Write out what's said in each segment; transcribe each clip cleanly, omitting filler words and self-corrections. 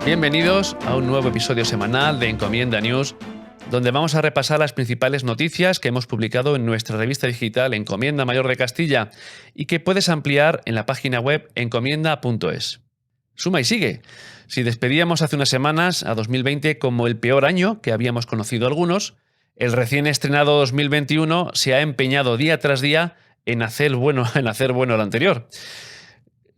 Bienvenidos a un nuevo episodio semanal de Encomienda News, donde vamos a repasar las principales noticias que hemos publicado en nuestra revista digital Encomienda Mayor de Castilla y que puedes ampliar en la página web encomienda.es. Suma y sigue. Si despedíamos hace unas semanas a 2020 como el peor año que habíamos conocido algunos, el recién estrenado 2021 se ha empeñado día tras día en hacer bueno lo anterior.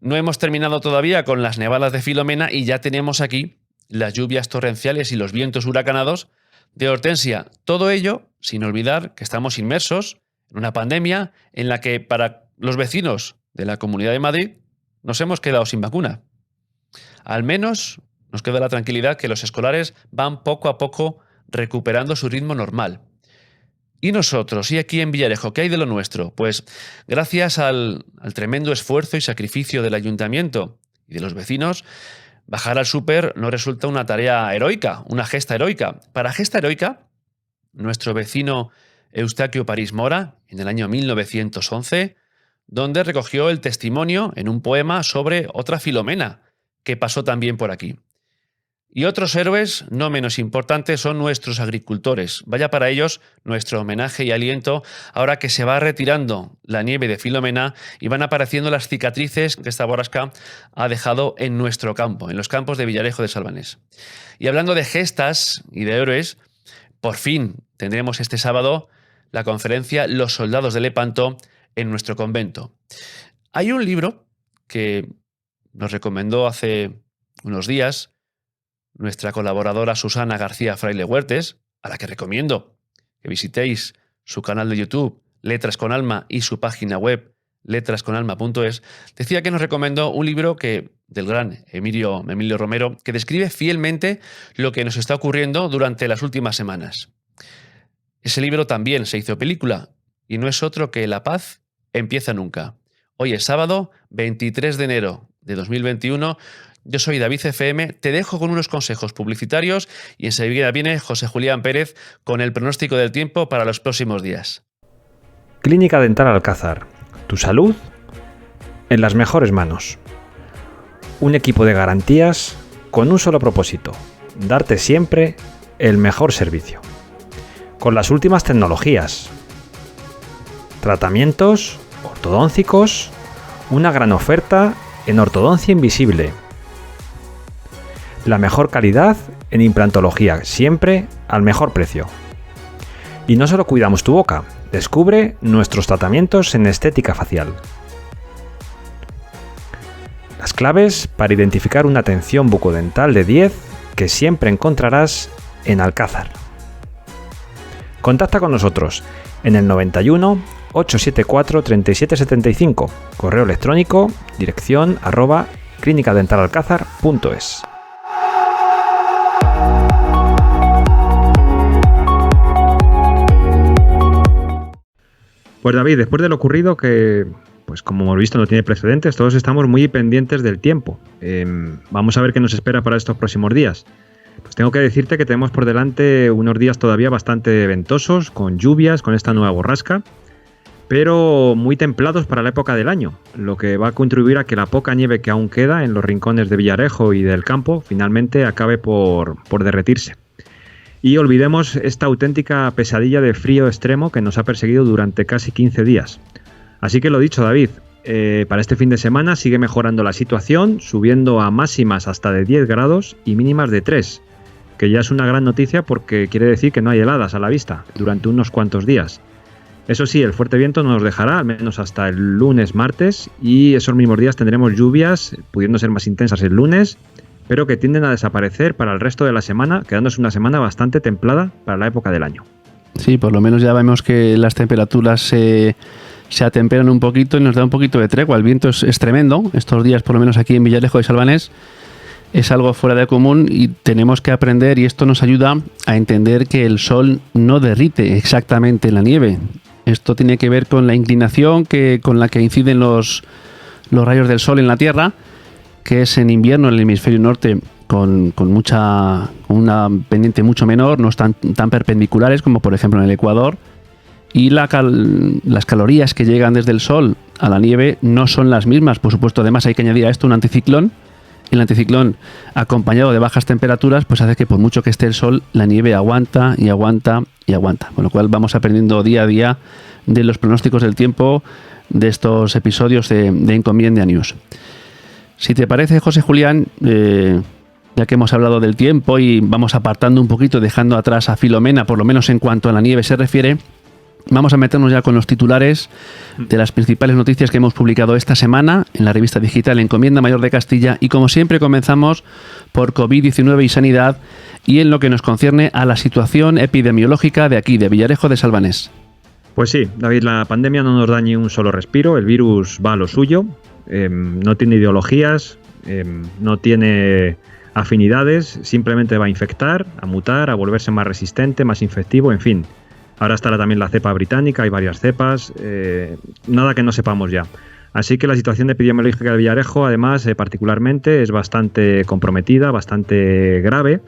No hemos terminado todavía con las nevadas de Filomena y ya tenemos aquí las lluvias torrenciales y los vientos huracanados de Hortensia. Todo ello sin olvidar que estamos inmersos en una pandemia en la que para los vecinos de la Comunidad de Madrid nos hemos quedado sin vacuna. Al menos nos queda la tranquilidad que los escolares van poco a poco recuperando su ritmo normal. ¿Y nosotros? ¿Y aquí en Villarejo? ¿Qué hay de lo nuestro? Pues gracias al tremendo esfuerzo y sacrificio del ayuntamiento y de los vecinos, bajar al súper no resulta una tarea heroica, una gesta heroica. Para gesta heroica, nuestro vecino Eustaquio París Mora, en el año 1911, donde recogió el testimonio en un poema sobre otra Filomena, que pasó también por aquí. Y otros héroes no menos importantes son nuestros agricultores. Vaya para ellos nuestro homenaje y aliento ahora que se va retirando la nieve de Filomena y van apareciendo las cicatrices que esta borrasca ha dejado en nuestro campo, en los campos de Villarejo de Salvanés. Y hablando de gestas y de héroes, por fin tendremos este sábado la conferencia Los Soldados de Lepanto en nuestro convento. Hay un libro que nos recomendó hace unos días nuestra colaboradora Susana García Fraile Huertes, a la que recomiendo que visitéis su canal de YouTube, Letras con Alma, y su página web, letrasconalma.es, decía que nos recomendó un libro del gran Emilio Romero, que describe fielmente lo que nos está ocurriendo durante las últimas semanas. Ese libro también se hizo película, y no es otro que La paz empieza nunca. Hoy es sábado, 23 de enero de 2021, yo soy David FM, te dejo con unos consejos publicitarios y enseguida viene José Julián Pérez con el pronóstico del tiempo para los próximos días. Clínica Dental Alcázar. Tu salud en las mejores manos. Un equipo de garantías con un solo propósito: darte siempre el mejor servicio. Con las últimas tecnologías. Tratamientos ortodónticos, una gran oferta en ortodoncia invisible. La mejor calidad en implantología, siempre al mejor precio. Y no solo cuidamos tu boca, descubre nuestros tratamientos en estética facial. Las claves para identificar una atención bucodental de 10 que siempre encontrarás en Alcázar. Contacta con nosotros en el 91 874 3775, correo electrónico, dirección @clinicadentalalcázar.es. Pues David, después de lo ocurrido, que pues como hemos visto no tiene precedentes, todos estamos muy pendientes del tiempo. Vamos a ver qué nos espera para estos próximos días. Pues tengo que decirte que tenemos por delante unos días todavía bastante ventosos, con lluvias, con esta nueva borrasca, pero muy templados para la época del año, lo que va a contribuir a que la poca nieve que aún queda en los rincones de Villarejo y del campo finalmente acabe por derretirse. Y olvidemos esta auténtica pesadilla de frío extremo que nos ha perseguido durante casi 15 días. Así que lo dicho, David, para este fin de semana sigue mejorando la situación, subiendo a máximas hasta de 10 grados y mínimas de 3, que ya es una gran noticia porque quiere decir que no hay heladas a la vista durante unos cuantos días. Eso sí, el fuerte viento no nos dejará, al menos hasta el lunes, martes, y esos mismos días tendremos lluvias, pudiendo ser más intensas el lunes, pero que tienden a desaparecer para el resto de la semana, quedándose una semana bastante templada para la época del año. Sí, por lo menos ya vemos que las temperaturas se atemperan un poquito y nos da un poquito de tregua. El viento es tremendo, estos días por lo menos aquí en Villarejo de Salvanés es algo fuera de común y tenemos que aprender, y esto nos ayuda a entender que el sol no derrite exactamente la nieve. Esto tiene que ver con la inclinación con la que inciden los rayos del sol en la Tierra, que es en invierno en el hemisferio norte con una pendiente mucho menor, no están tan perpendiculares como por ejemplo en el Ecuador, y las calorías que llegan desde el sol a la nieve no son las mismas. Por supuesto, además hay que añadir a esto un anticiclón el anticiclón acompañado de bajas temperaturas, pues hace que por mucho que esté el sol, la nieve aguanta y aguanta y aguanta. Con lo cual vamos aprendiendo día a día de los pronósticos del tiempo de estos episodios de Encomienda News. Si te parece, José Julián, ya que hemos hablado del tiempo y vamos apartando un poquito, dejando atrás a Filomena, por lo menos en cuanto a la nieve se refiere, vamos a meternos ya con los titulares de las principales noticias que hemos publicado esta semana en la revista digital Encomienda Mayor de Castilla, y como siempre comenzamos por COVID-19 y sanidad y en lo que nos concierne a la situación epidemiológica de aquí, de Villarejo de Salvanés. Pues sí, David, la pandemia no nos da ni un solo respiro, el virus va a lo suyo, no tiene ideologías, no tiene afinidades, simplemente va a infectar, a mutar, a volverse más resistente, más infectivo, en fin. Ahora estará también la cepa británica, hay varias cepas, nada que no sepamos ya. Así que la situación epidemiológica de Villarejo, además, particularmente, es bastante comprometida, bastante grave.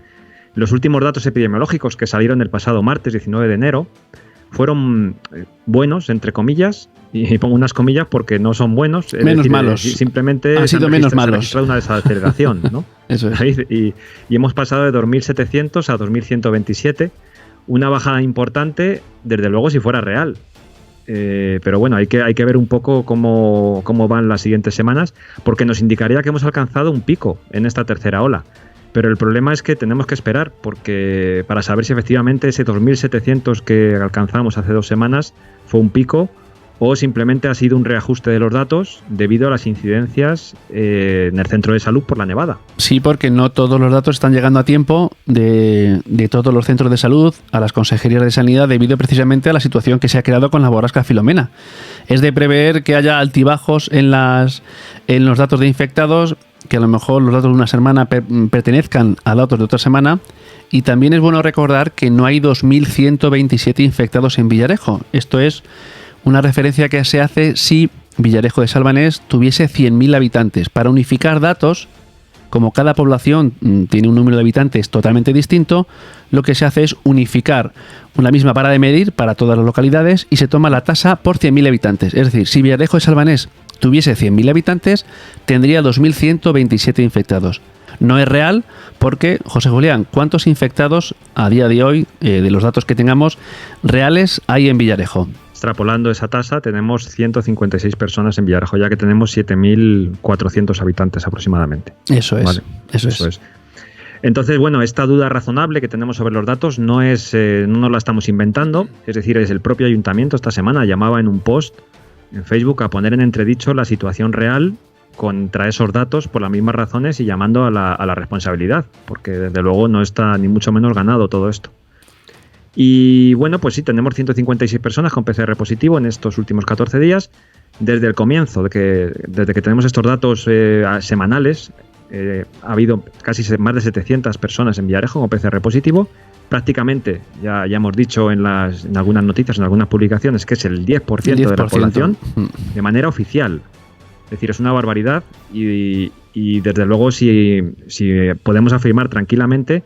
Los últimos datos epidemiológicos que salieron el pasado martes 19 de enero fueron buenos, entre comillas, y pongo unas comillas porque no son buenos. Menos decir, malos. Simplemente han sido menos malos. Se ha registrado una desaceleración, ¿no? Eso es. Y hemos pasado de 2.700 a 2.127. Una bajada importante, desde luego, si fuera real. Pero bueno, hay que ver un poco cómo van las siguientes semanas, porque nos indicaría que hemos alcanzado un pico en esta tercera ola. Pero el problema es que tenemos que esperar, porque para saber si efectivamente ese 2.700 que alcanzamos hace 2 semanas fue un pico o simplemente ha sido un reajuste de los datos debido a las incidencias en el centro de salud por la nevada. Sí, porque no todos los datos están llegando a tiempo de todos los centros de salud a las consejerías de sanidad, debido precisamente a la situación que se ha creado con la borrasca Filomena. Es de prever que haya altibajos en los datos de infectados, que a lo mejor los datos de una semana pertenezcan a datos de otra semana. Y también es bueno recordar que no hay 2.127 infectados en Villarejo. Esto es una referencia que se hace si Villarejo de Salvanés tuviese 100.000 habitantes. Para unificar datos, como cada población tiene un número de habitantes totalmente distinto, lo que se hace es unificar una misma vara de medir para todas las localidades y se toma la tasa por 100.000 habitantes. Es decir, si Villarejo de Salvanés tuviese 100.000 habitantes, tendría 2.127 infectados. No es real porque, José Julián, ¿cuántos infectados a día de hoy, de los datos que tengamos, reales hay en Villarejo? Extrapolando esa tasa, tenemos 156 personas en Villarejo, ya que tenemos 7.400 habitantes aproximadamente. Eso es. Vale, eso es. Entonces, bueno, esta duda razonable que tenemos sobre los datos no nos la estamos inventando. Es decir, es el propio ayuntamiento esta semana llamaba en un post en Facebook a poner en entredicho la situación real contra esos datos por las mismas razones y llamando a la responsabilidad, porque desde luego no está ni mucho menos ganado todo esto. Y bueno, pues sí, tenemos 156 personas con PCR positivo en estos últimos 14 días. Desde el comienzo, desde que tenemos estos datos semanales, ha habido casi más de 700 personas en Villarejo con PCR positivo. Prácticamente, ya hemos dicho en algunas noticias, en algunas publicaciones, que es el 10% de la población de manera oficial. Es decir, es una barbaridad y desde luego si podemos afirmar tranquilamente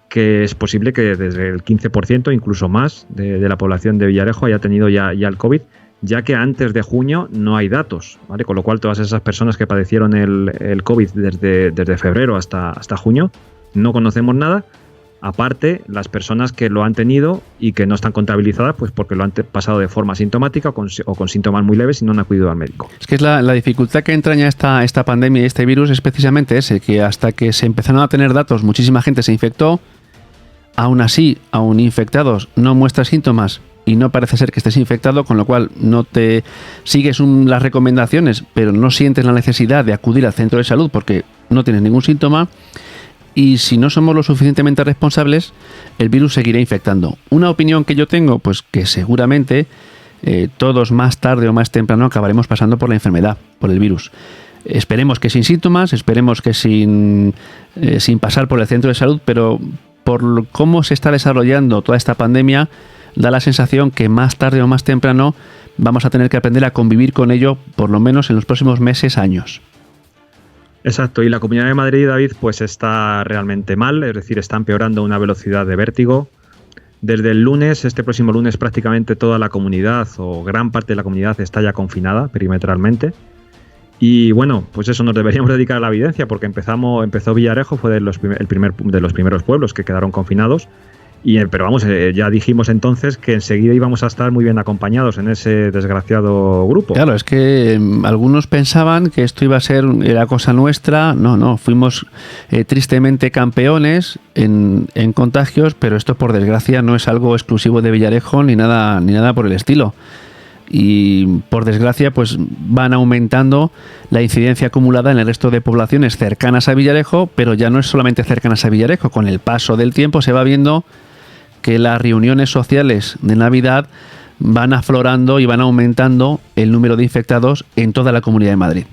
que es posible que desde el 15%, incluso más, de la población de Villarejo haya tenido ya el COVID, ya que antes de junio no hay datos, ¿vale? Con lo cual todas esas personas que padecieron el COVID desde febrero hasta junio, no conocemos nada. Aparte, las personas que lo han tenido y que no están contabilizadas, pues porque lo han pasado de forma asintomática o con síntomas muy leves y no han acudido al médico. Es que es la dificultad que entraña esta pandemia y este virus es precisamente ese, que hasta que se empezaron a tener datos, muchísima gente se infectó. Aún así, aún infectados, no muestra síntomas y no parece ser que estés infectado, con lo cual no te sigues las recomendaciones, pero no sientes la necesidad de acudir al centro de salud porque no tienes ningún síntoma. Y si no somos lo suficientemente responsables, el virus seguirá infectando. Una opinión que yo tengo, pues que seguramente todos más tarde o más temprano acabaremos pasando por la enfermedad, por el virus. Esperemos que sin síntomas, esperemos que sin pasar por el centro de salud, pero por cómo se está desarrollando toda esta pandemia, da la sensación que más tarde o más temprano vamos a tener que aprender a convivir con ello, por lo menos en los próximos meses, años. Exacto, y la Comunidad de Madrid, David, pues está realmente mal, es decir, está empeorando a una velocidad de vértigo. Desde el lunes, este próximo lunes, prácticamente toda la comunidad o gran parte de la comunidad está ya confinada perimetralmente. Y bueno, pues eso, nos deberíamos dedicar a la evidencia, porque empezó Villarejo, fue de los primeros pueblos que quedaron confinados. Pero vamos, ya dijimos entonces que enseguida íbamos a estar muy bien acompañados en ese desgraciado grupo. Claro, es que algunos pensaban que esto iba a ser la cosa nuestra. No, fuimos tristemente campeones en contagios, pero esto por desgracia no es algo exclusivo de Villarejo ni nada por el estilo. Y por desgracia pues van aumentando la incidencia acumulada en el resto de poblaciones cercanas a Villarejo, pero ya no es solamente cercanas a Villarejo. Con el paso del tiempo se va viendo que las reuniones sociales de Navidad van aflorando y van aumentando el número de infectados en toda la Comunidad de Madrid.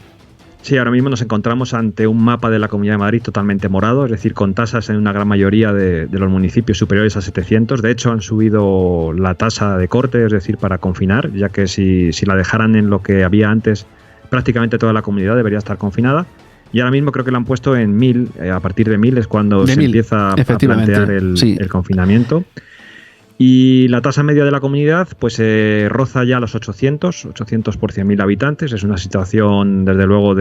Sí, ahora mismo nos encontramos ante un mapa de la Comunidad de Madrid totalmente morado, es decir, con tasas en una gran mayoría de los municipios superiores a 700. De hecho, han subido la tasa de corte, es decir, para confinar, ya que si la dejaran en lo que había antes, prácticamente toda la comunidad debería estar confinada. Y ahora mismo creo que lo han puesto en 1000, a partir de 1000 es cuando se empieza a plantear el confinamiento. Y la tasa media de la comunidad pues roza ya los 800 por 100.000 habitantes. Es una situación, desde luego,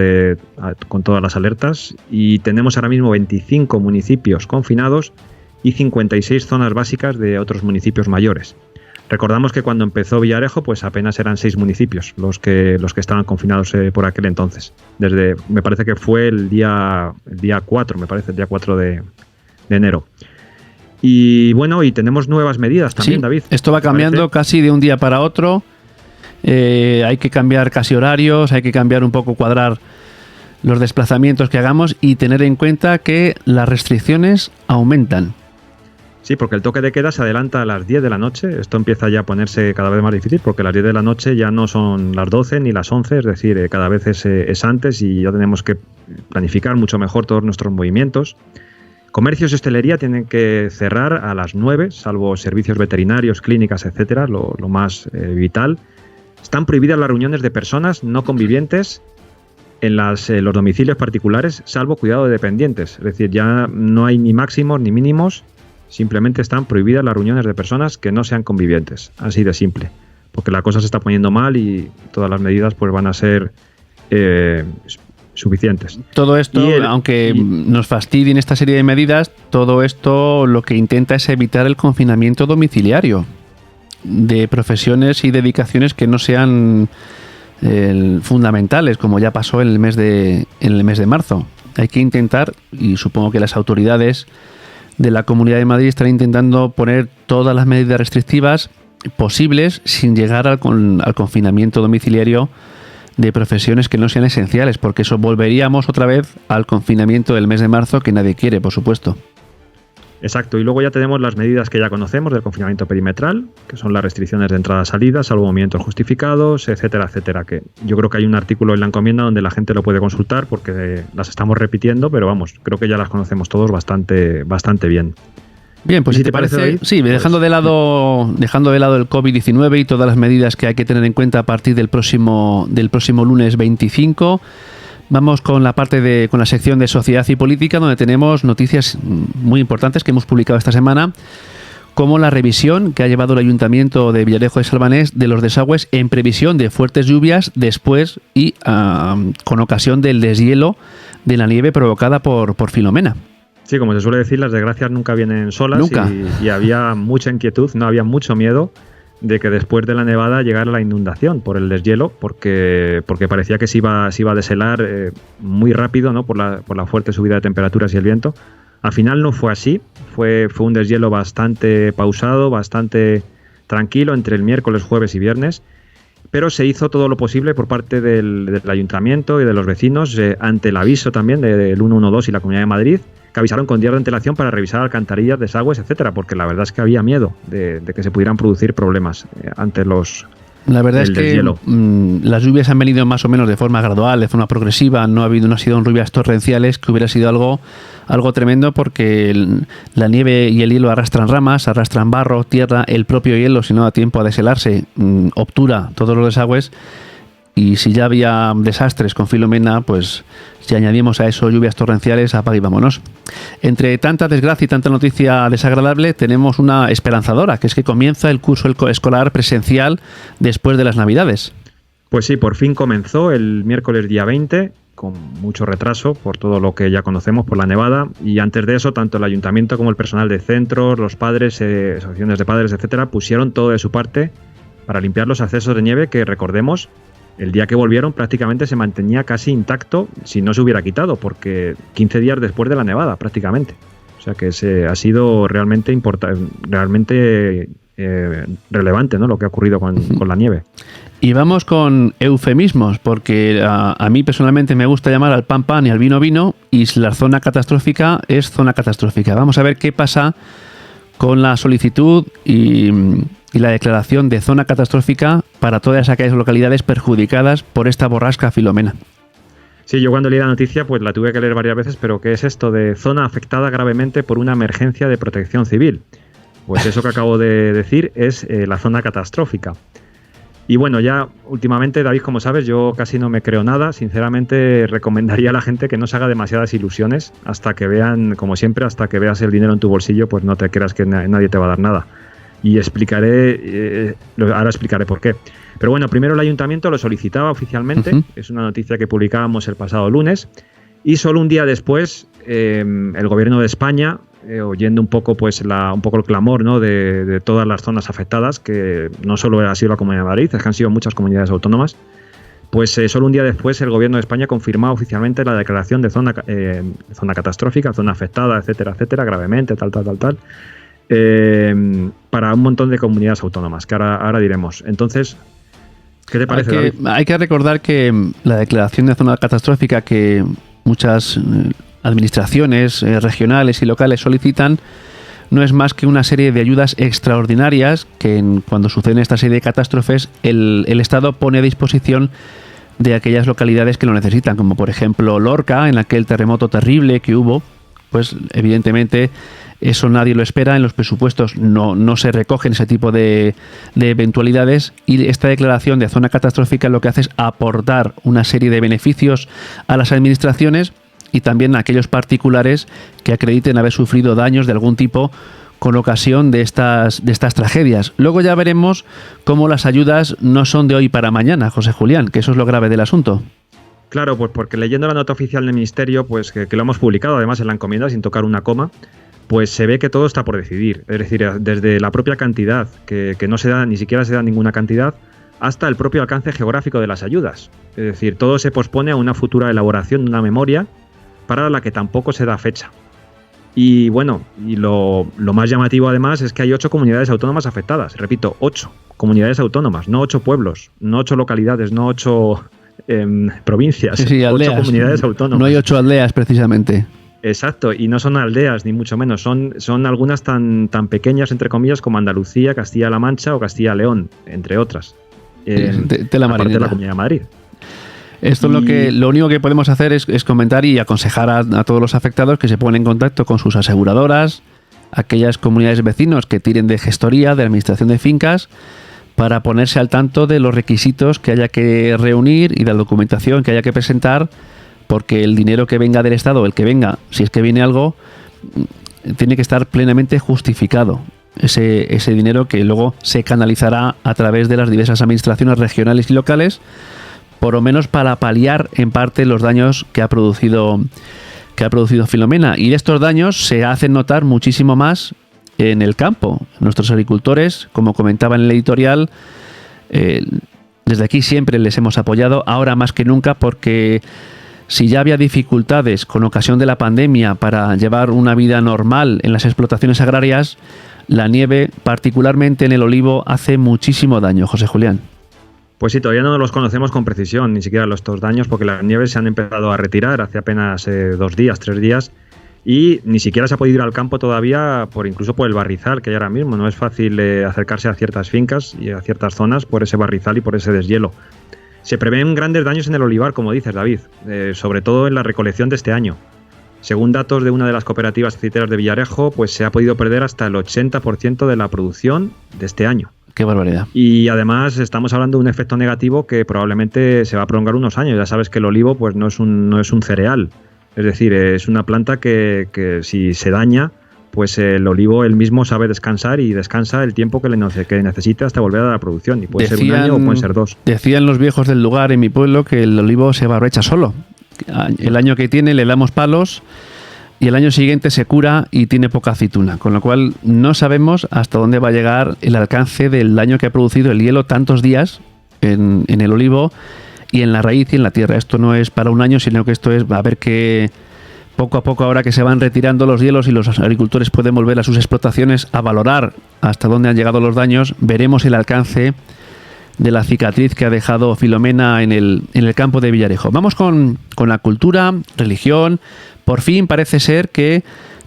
con todas las alertas. Y tenemos ahora mismo 25 municipios confinados y 56 zonas básicas de otros municipios mayores. Recordamos que cuando empezó Villarejo, pues apenas eran 6 municipios los que estaban confinados por aquel entonces. Me parece que fue el día 4, el día 4 de enero. Y bueno, y tenemos nuevas medidas también, sí, David. Esto va cambiando casi de un día para otro. Hay que cambiar casi horarios, hay que cambiar un poco, cuadrar los desplazamientos que hagamos y tener en cuenta que las restricciones aumentan. Sí, porque el toque de queda se adelanta a las 10 de la noche. Esto empieza ya a ponerse cada vez más difícil, porque las 10 de la noche ya no son las 12 ni las 11, es decir, cada vez es antes y ya tenemos que planificar mucho mejor todos nuestros movimientos. Comercios y hostelería tienen que cerrar a las 9, salvo servicios veterinarios, clínicas, etcétera, lo más vital. Están prohibidas las reuniones de personas no convivientes en los domicilios particulares, salvo cuidado de dependientes. Es decir, ya no hay ni máximos ni mínimos, simplemente están prohibidas las reuniones de personas que no sean convivientes. Así de simple. Porque la cosa se está poniendo mal y todas las medidas pues van a ser suficientes. Todo esto, aunque nos fastidien esta serie de medidas, todo esto lo que intenta es evitar el confinamiento domiciliario de profesiones y dedicaciones que no sean fundamentales, como ya pasó en el mes de marzo. Hay que intentar, y supongo que las autoridades de la Comunidad de Madrid están intentando poner todas las medidas restrictivas posibles sin llegar al confinamiento domiciliario de profesiones que no sean esenciales, porque eso volveríamos otra vez al confinamiento del mes de marzo, que nadie quiere, por supuesto. Exacto, y luego ya tenemos las medidas que ya conocemos del confinamiento perimetral, que son las restricciones de entrada-salida, salvo movimientos justificados, etcétera, etcétera, que yo creo que hay un artículo en la encomienda donde la gente lo puede consultar porque las estamos repitiendo, pero vamos, creo que ya las conocemos todos bastante bien. Bien, pues si te parece, David, sí, pues, dejando de lado el COVID-19 y todas las medidas que hay que tener en cuenta a partir del próximo lunes 25, vamos con la sección de Sociedad y Política, donde tenemos noticias muy importantes que hemos publicado esta semana, como la revisión que ha llevado el Ayuntamiento de Villarejo de Salvanés de los desagües en previsión de fuertes lluvias después y con ocasión del deshielo de la nieve provocada por Filomena. Sí, como se suele decir, las desgracias nunca vienen solas. ¿Nunca? Y había mucha inquietud, no había mucho miedo de que después de la nevada llegara la inundación por el deshielo, porque parecía que se iba a deshelar muy rápido, ¿no? por la fuerte subida de temperaturas y el viento. Al final no fue así, fue un deshielo bastante pausado, bastante tranquilo entre el miércoles, jueves y viernes, pero se hizo todo lo posible por parte del ayuntamiento y de los vecinos ante el aviso también del 112 y la Comunidad de Madrid, que avisaron con días de antelación para revisar alcantarillas, desagües, etcétera, porque la verdad es que había miedo de que se pudieran producir problemas ante los La verdad es que las lluvias han venido más o menos de forma gradual, de forma progresiva, no ha sido lluvias torrenciales, que hubiera sido algo tremendo, porque la nieve y el hielo arrastran ramas, arrastran barro, tierra, el propio hielo, si no da tiempo a deshelarse, obtura todos los desagües. Y si ya había desastres con Filomena, pues si añadimos a eso lluvias torrenciales, apaga y vámonos. Entre tanta desgracia y tanta noticia desagradable, tenemos una esperanzadora, que es que comienza el curso escolar presencial después de las Navidades. Pues sí, por fin comenzó el miércoles día 20, con mucho retraso por todo lo que ya conocemos por la nevada, y antes de eso tanto el ayuntamiento como el personal de centros, los padres, asociaciones de padres, etcétera, pusieron todo de su parte para limpiar los accesos de nieve que, recordemos, el día que volvieron prácticamente se mantenía casi intacto si no se hubiera quitado, porque 15 días después de la nevada prácticamente. O sea que ha sido realmente relevante, ¿no?, lo que ha ocurrido con la nieve. Y vamos con eufemismos, porque a mí personalmente me gusta llamar al pan pan y al vino vino, y la zona catastrófica es zona catastrófica. Vamos a ver qué pasa con la solicitud y la declaración de zona catastrófica para todas aquellas localidades perjudicadas por esta borrasca Filomena. Sí, yo cuando leí la noticia pues la tuve que leer varias veces, pero ¿qué es esto de zona afectada gravemente por una emergencia de protección civil? Pues eso que acabo de decir es la zona catastrófica. Y bueno, ya últimamente, David, como sabes, yo casi no me creo nada. Sinceramente, recomendaría a la gente que no se haga demasiadas ilusiones hasta que vean, como siempre, hasta que veas el dinero en tu bolsillo, pues no te creas que nadie te va a dar nada. Y ahora explicaré por qué. Pero bueno, primero el ayuntamiento lo solicitaba oficialmente, es una noticia que publicábamos el pasado lunes, y solo un día después el gobierno de España, oyendo un poco el clamor, ¿no?, de todas las zonas afectadas, que no solo ha sido la Comunidad de Madrid, es que han sido muchas comunidades autónomas, pues solo un día después el gobierno de España confirmaba oficialmente la declaración de zona catastrófica, zona afectada, etcétera, etcétera, gravemente, tal, para un montón de comunidades autónomas, que ahora diremos. Entonces, ¿qué te parece, David? Hay que recordar que la declaración de zona catastrófica que muchas administraciones regionales y locales solicitan no es más que una serie de ayudas extraordinarias que cuando suceden esta serie de catástrofes el Estado pone a disposición de aquellas localidades que lo necesitan, como por ejemplo Lorca, en aquel terremoto terrible que hubo. Pues evidentemente eso nadie lo espera, en los presupuestos no se recogen ese tipo de eventualidades, y esta declaración de zona catastrófica lo que hace es aportar una serie de beneficios a las administraciones y también a aquellos particulares que acrediten haber sufrido daños de algún tipo con ocasión de estas tragedias. Luego ya veremos cómo las ayudas no son de hoy para mañana, José Julián, que eso es lo grave del asunto. Claro, pues porque leyendo la nota oficial del Ministerio, pues que lo hemos publicado además en la encomienda sin tocar una coma, pues se ve que todo está por decidir. Es decir, desde la propia cantidad, que no se da, ni siquiera se da ninguna cantidad, hasta el propio alcance geográfico de las ayudas. Es decir, todo se pospone a una futura elaboración de una memoria para la que tampoco se da fecha. Y bueno, y lo más llamativo además es que hay 8 comunidades autónomas afectadas. Repito, 8 comunidades autónomas, no 8 pueblos, no 8 localidades, no 8 provincias, sí, 8 comunidades autónomas. No hay 8 aldeas precisamente. Exacto, y no son aldeas ni mucho menos, son algunas tan pequeñas entre comillas como Andalucía, Castilla-La Mancha o Castilla-León, entre otras. Aparte de la Comunidad de Madrid. Esto es lo único que podemos hacer es comentar y aconsejar a todos los afectados que se pongan en contacto con sus aseguradoras, aquellas comunidades vecinos que tiren de gestoría, de administración de fincas, para ponerse al tanto de los requisitos que haya que reunir y de la documentación que haya que presentar, porque el dinero que venga del Estado, el que venga, si es que viene algo, tiene que estar plenamente justificado. Ese dinero que luego se canalizará a través de las diversas administraciones regionales y locales, por lo menos para paliar en parte los daños que ha producido Filomena. Y estos daños se hacen notar muchísimo más en el campo. Nuestros agricultores, como comentaba en el editorial, desde aquí siempre les hemos apoyado, ahora más que nunca, porque si ya había dificultades con ocasión de la pandemia para llevar una vida normal en las explotaciones agrarias, la nieve, particularmente en el olivo, hace muchísimo daño, José Julián. Pues sí, todavía no los conocemos con precisión, ni siquiera estos daños, porque las nieves se han empezado a retirar hace apenas 2 días, 3 días, y ni siquiera se ha podido ir al campo todavía, incluso por el barrizal que hay ahora mismo. No es fácil acercarse a ciertas fincas y a ciertas zonas por ese barrizal y por ese deshielo. Se prevén grandes daños en el olivar, como dices, David, sobre todo en la recolección de este año. Según datos de una de las cooperativas aceiteras de Villarejo, pues se ha podido perder hasta el 80% de la producción de este año. ¡Qué barbaridad! Y además estamos hablando de un efecto negativo que probablemente se va a prolongar unos años. Ya sabes que el olivo pues no es un cereal. Es decir, es una planta que si se daña, pues el olivo él mismo sabe descansar y descansa el tiempo que necesita hasta volver a la producción. Y puede ser un año o pueden ser 2. Decían los viejos del lugar en mi pueblo que el olivo se barbecha solo. El año que tiene le damos palos y el año siguiente se cura y tiene poca aceituna. Con lo cual no sabemos hasta dónde va a llegar el alcance del daño que ha producido el hielo tantos días en el olivo y en la raíz y en la tierra. Esto no es para un año, sino que esto es, va a ver que poco a poco, ahora que se van retirando los hielos y los agricultores pueden volver a sus explotaciones a valorar hasta dónde han llegado los daños, veremos el alcance de la cicatriz que ha dejado Filomena en el campo de Villarejo. Vamos con la cultura, religión. Por fin parece ser que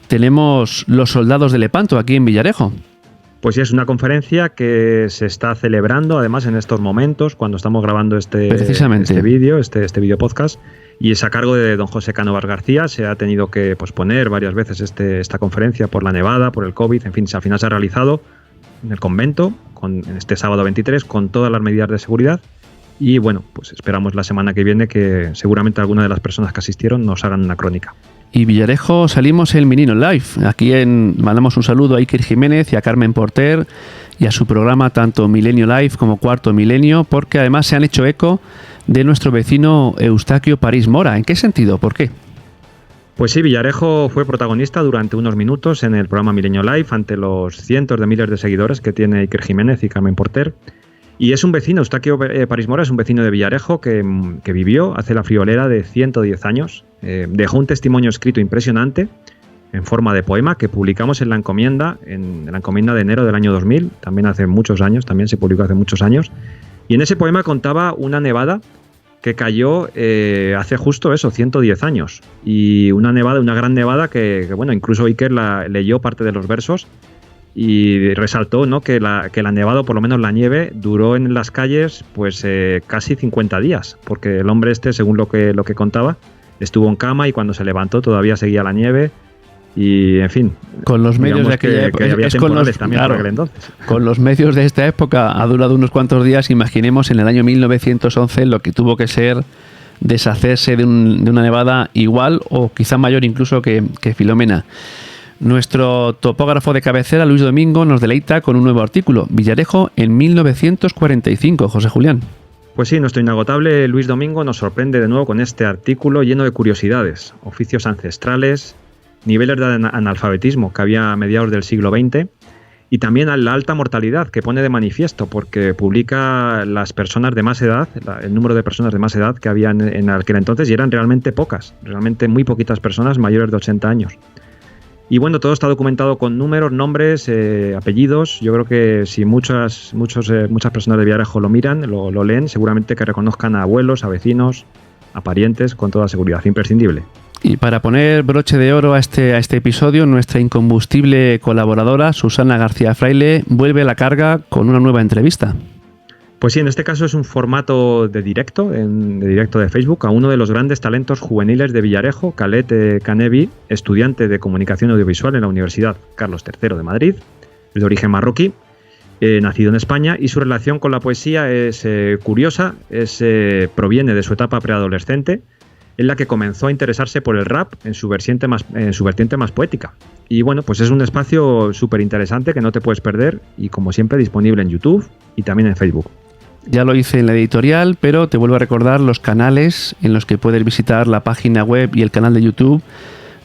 tenemos los soldados de Lepanto aquí en Villarejo. Pues sí, es una conferencia que se está celebrando además en estos momentos, cuando estamos grabando este vídeo, este vídeo podcast. Y es a cargo de don José Cánovas García. Se ha tenido que posponer varias veces esta conferencia por la nevada, por el COVID. En fin, al final se ha realizado en el convento, en este sábado 23, con todas las medidas de seguridad. Y bueno, pues esperamos la semana que viene que seguramente alguna de las personas que asistieron nos hagan una crónica. Y Villarejo salimos el Milenio Live. Aquí mandamos un saludo a Iker Jiménez y a Carmen Porter y a su programa tanto Milenio Live como Cuarto Milenio, porque además se han hecho eco de nuestro vecino Eustaquio París Mora. ¿En qué sentido? ¿Por qué? Pues sí, Villarejo fue protagonista durante unos minutos en el programa Milenio Live ante los cientos de miles de seguidores que tiene Iker Jiménez y Carmen Porter. Y es un vecino, Eustaquio París Mora es un vecino de Villarejo que vivió hace la friolera de 110 años. Dejó un testimonio escrito impresionante en forma de poema que publicamos en la encomienda de enero del año 2000, también hace muchos años, también se publicó hace muchos años. Y en ese poema contaba una nevada que cayó hace justo eso, 110 años. Y una gran nevada que bueno, incluso Iker leyó parte de los versos y resaltó, ¿no?, que la nevada, o por lo menos la nieve, duró en las calles pues casi 50 días, porque el hombre según lo que contaba, estuvo en cama y cuando se levantó todavía seguía la nieve. Y en fin, con los medios de aquella época, con los medios de esta época ha durado unos cuantos días. Imaginemos en el año 1911 lo que tuvo que ser deshacerse de una nevada igual o quizá mayor incluso que Filomena. Nuestro topógrafo de cabecera, Luis Domingo, nos deleita con un nuevo artículo, Villarejo en 1945, José Julián. Pues sí, nuestro inagotable Luis Domingo nos sorprende de nuevo con este artículo lleno de curiosidades, oficios ancestrales, niveles de analfabetismo que había a mediados del siglo XX y también a la alta mortalidad que pone de manifiesto, porque publica las personas de más edad, el número de personas de más edad que había en aquel entonces, y eran realmente pocas, realmente muy poquitas personas mayores de 80 años. Y bueno, todo está documentado con números, nombres, apellidos. Yo creo que si muchas personas de Villarejo lo miran, lo leen, seguramente que reconozcan a abuelos, a vecinos, a parientes, con toda seguridad, imprescindible. Y para poner broche de oro a este episodio, nuestra incombustible colaboradora, Susana García Fraile, vuelve a la carga con una nueva entrevista. Pues sí, en este caso es un formato de directo de Facebook, a uno de los grandes talentos juveniles de Villarejo, Khaled Kanevi, estudiante de comunicación audiovisual en la Universidad Carlos III de Madrid, es de origen marroquí, nacido en España, y su relación con la poesía es curiosa, proviene de su etapa preadolescente, en la que comenzó a interesarse por el rap en su vertiente más poética. Y bueno, pues es un espacio súper interesante que no te puedes perder y como siempre disponible en YouTube y también en Facebook. Ya lo hice en la editorial, pero te vuelvo a recordar los canales en los que puedes visitar la página web y el canal de YouTube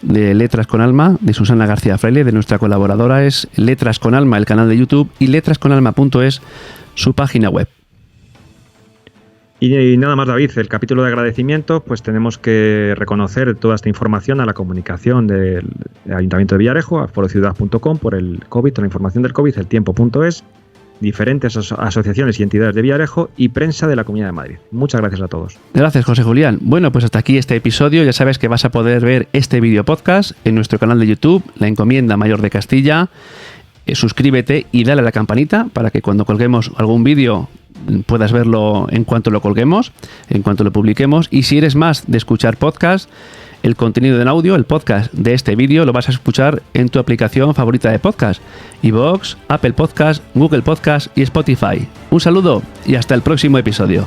de Letras con Alma, de Susana García Fraile, de nuestra colaboradora. Es Letras con Alma, el canal de YouTube, y letrasconalma.es, su página web. Y nada más, David, el capítulo de agradecimiento, pues tenemos que reconocer toda esta información a la comunicación del Ayuntamiento de Villarejo, a forociudad.com por el COVID, toda la información del COVID, eltiempo.es, diferentes asociaciones y entidades de Villarejo y prensa de la Comunidad de Madrid. Muchas gracias a todos. Gracias, José Julián. Bueno, pues hasta aquí este episodio. Ya sabes que vas a poder ver este video podcast en nuestro canal de YouTube, La Encomienda Mayor de Castilla. Suscríbete y dale a la campanita para que cuando colguemos algún vídeo puedas verlo en cuanto lo colguemos, en cuanto lo publiquemos. Y si eres más de escuchar podcast, el contenido en audio, el podcast de este vídeo, lo vas a escuchar en tu aplicación favorita de podcast: iVoox, Apple Podcast, Google Podcast y Spotify. Un saludo y hasta el próximo episodio.